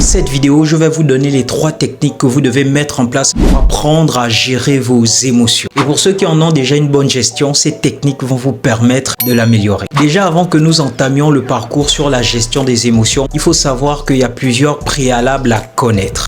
cette vidéo, je vais vous donner les 3 techniques que vous devez mettre en place pour apprendre à gérer vos émotions. Et pour ceux qui en ont déjà une bonne gestion, ces techniques vont vous permettre de l'améliorer. Déjà, avant que nous entamions le parcours sur la gestion des émotions, il faut savoir qu'il y a plusieurs préalables à connaître.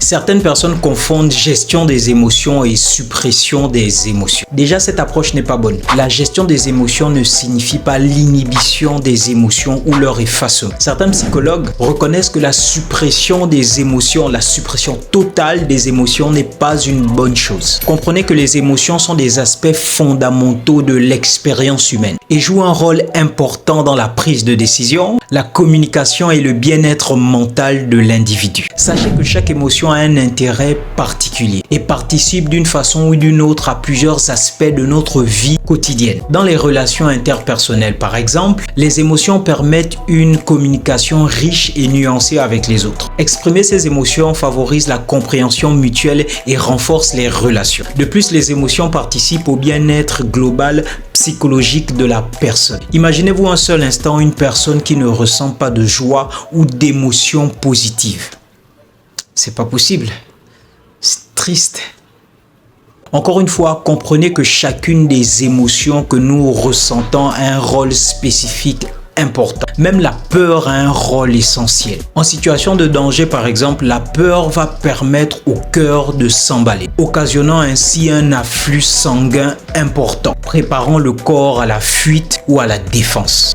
Certaines personnes confondent gestion des émotions et suppression des émotions. Déjà, cette approche n'est pas bonne. La gestion des émotions ne signifie pas l'inhibition des émotions ou leur effacement. Certains psychologues reconnaissent que la suppression des émotions, la suppression totale des émotions n'est pas une bonne chose. Comprenez que les émotions sont des aspects fondamentaux de l'expérience humaine et jouent un rôle important dans la prise de décision, la communication et le bien-être mental de l'individu. Sachez que chaque émotion a un intérêt particulier et participe d'une façon ou d'une autre à plusieurs aspects de notre vie quotidienne. Dans les relations interpersonnelles, par exemple, les émotions permettent une communication riche et nuancée avec les autres. Exprimer ces émotions favorise la compréhension mutuelle et renforce les relations. De plus, les émotions participent au bien-être global psychologique de la personne. Imaginez-vous un seul instant une personne qui ne ressent pas de joie ou d'émotion positive. C'est pas possible. C'est triste. Encore une fois, comprenez que chacune des émotions que nous ressentons a un rôle spécifique important. Même la peur a un rôle essentiel. En situation de danger, par exemple, la peur va permettre au cœur de s'emballer, occasionnant ainsi un afflux sanguin important, préparant le corps à la fuite ou à la défense.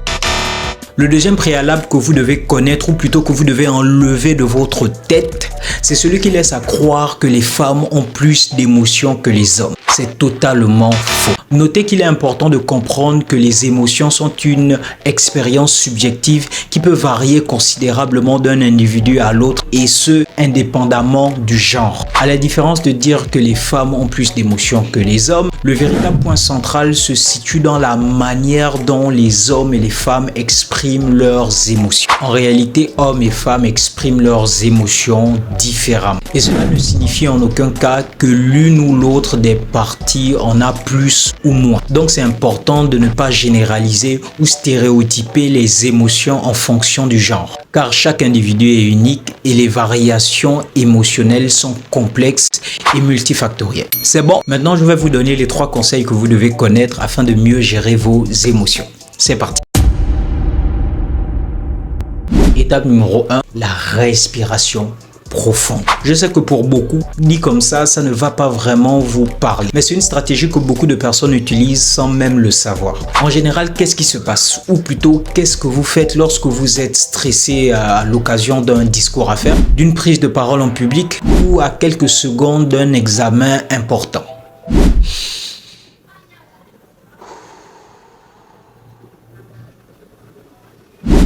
Le deuxième préalable que vous devez connaître, ou plutôt que vous devez enlever de votre tête, c'est celui qui laisse à croire que les femmes ont plus d'émotions que les hommes. C'est totalement faux. Notez qu'il est important de comprendre que les émotions sont une expérience subjective qui peut varier considérablement d'un individu à l'autre, et ce, indépendamment du genre. À la différence de dire que les femmes ont plus d'émotions que les hommes, le véritable point central se situe dans la manière dont les hommes et les femmes expriment leurs émotions. En réalité, hommes et femmes expriment leurs émotions différemment. Et cela ne signifie en aucun cas que l'une ou l'autre des parties en a plus ou moins. Donc c'est important de ne pas généraliser ou stéréotyper les émotions en fonction du genre, car chaque individu est unique et les variations émotionnelles sont complexes et multifactorielles. C'est bon, maintenant je vais vous donner les 3 conseils que vous devez connaître afin de mieux gérer vos émotions. C'est parti. Étape numéro 1, la respiration profonde. Je sais que pour beaucoup, dit comme ça ne va pas vraiment vous parler. Mais c'est une stratégie que beaucoup de personnes utilisent sans même le savoir. En général, qu'est-ce qui se passe? Ou plutôt, qu'est-ce que vous faites lorsque vous êtes stressé à l'occasion d'un discours à faire, d'une prise de parole en public ou à quelques secondes d'un examen important?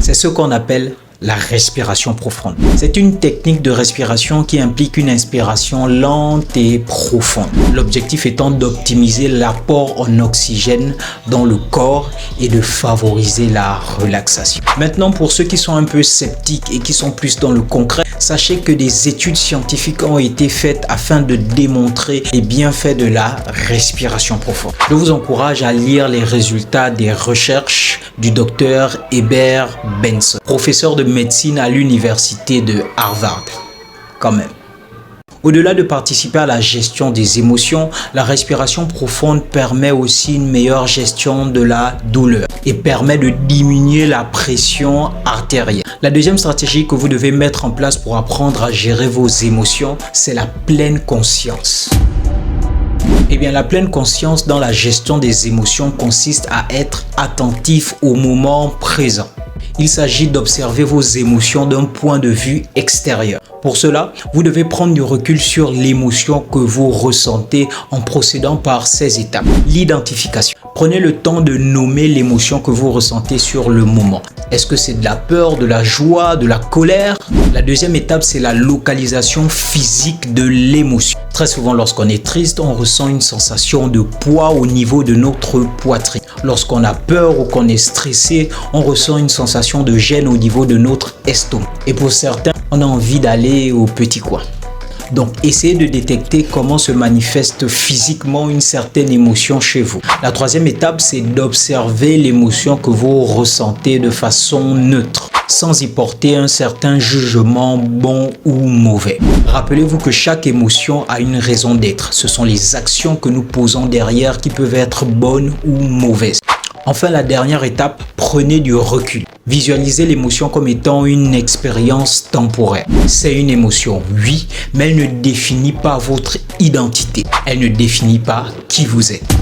C'est ce qu'on appelle la respiration profonde. C'est une technique de respiration qui implique une inspiration lente et profonde. L'objectif étant d'optimiser l'apport en oxygène dans le corps et de favoriser la relaxation. Maintenant, pour ceux qui sont un peu sceptiques et qui sont plus dans le concret, sachez que des études scientifiques ont été faites afin de démontrer les bienfaits de la respiration profonde. Je vous encourage à lire les résultats des recherches du docteur Herbert Benson, professeur de médecine à l'université de Harvard. Quand même. Au-delà de participer à la gestion des émotions, la respiration profonde permet aussi une meilleure gestion de la douleur et permet de diminuer la pression artérielle. La deuxième stratégie que vous devez mettre en place pour apprendre à gérer vos émotions, c'est la pleine conscience. Eh bien, la pleine conscience dans la gestion des émotions consiste à être attentif au moment présent. Il s'agit d'observer vos émotions d'un point de vue extérieur. Pour cela, vous devez prendre du recul sur l'émotion que vous ressentez en procédant par ces étapes. L'identification. Prenez le temps de nommer l'émotion que vous ressentez sur le moment. Est-ce que c'est de la peur, de la joie, de la colère? La deuxième étape, c'est la localisation physique de l'émotion. Très souvent, lorsqu'on est triste, on ressent une sensation de poids au niveau de notre poitrine. Lorsqu'on a peur ou qu'on est stressé, on ressent une sensation de gêne au niveau de notre estomac. Et pour certains, on a envie d'aller au petit coin. Donc, essayez de détecter comment se manifeste physiquement une certaine émotion chez vous. La troisième étape, c'est d'observer l'émotion que vous ressentez de façon neutre. sans y porter un certain jugement bon ou mauvais. Rappelez-vous que chaque émotion a une raison d'être. Ce sont les actions que nous posons derrière qui peuvent être bonnes ou mauvaises. Enfin, la dernière étape, prenez du recul. Visualisez l'émotion comme étant une expérience temporaire. C'est une émotion, oui, mais elle ne définit pas votre identité. Elle ne définit pas qui vous êtes.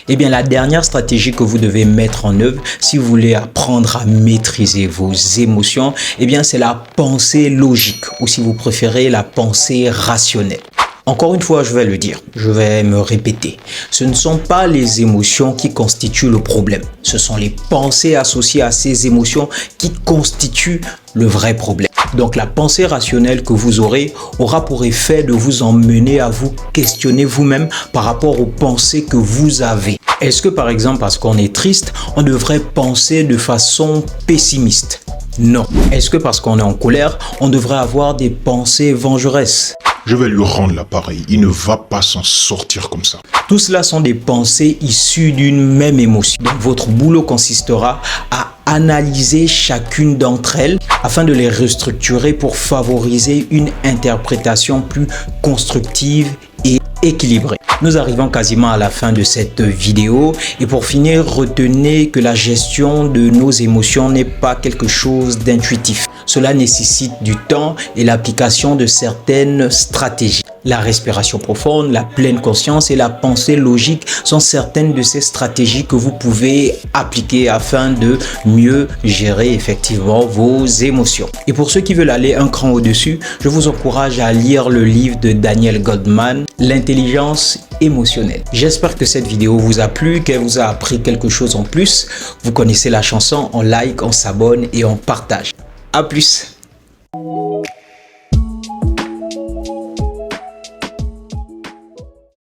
Eh bien, la dernière stratégie que vous devez mettre en œuvre si vous voulez apprendre à maîtriser vos émotions, eh bien, c'est la pensée logique ou si vous préférez la pensée rationnelle. Encore une fois, je vais le dire, je vais me répéter. Ce ne sont pas les émotions qui constituent le problème. Ce sont les pensées associées à ces émotions qui constituent le vrai problème. Donc la pensée rationnelle que vous aurez aura pour effet de vous emmener à vous questionner vous-même par rapport aux pensées que vous avez. Est-ce que par exemple parce qu'on est triste, on devrait penser de façon pessimiste? Non. Est-ce que parce qu'on est en colère, on devrait avoir des pensées vengeresses? Je vais lui rendre l'appareil, il ne va pas s'en sortir comme ça. Tout cela sont des pensées issues d'une même émotion. Donc votre boulot consistera à analyser chacune d'entre elles afin de les restructurer pour favoriser une interprétation plus constructive et équilibrée. Nous arrivons quasiment à la fin de cette vidéo et pour finir, retenez que la gestion de nos émotions n'est pas quelque chose d'intuitif. Cela nécessite du temps et l'application de certaines stratégies. La respiration profonde, la pleine conscience et la pensée logique sont certaines de ces stratégies que vous pouvez appliquer afin de mieux gérer effectivement vos émotions. Et pour ceux qui veulent aller un cran au-dessus, je vous encourage à lire le livre de Daniel Goleman, L'intelligence émotionnelle. J'espère que cette vidéo vous a plu, qu'elle vous a appris quelque chose en plus. Vous connaissez la chanson, on like, on s'abonne et on partage. À plus!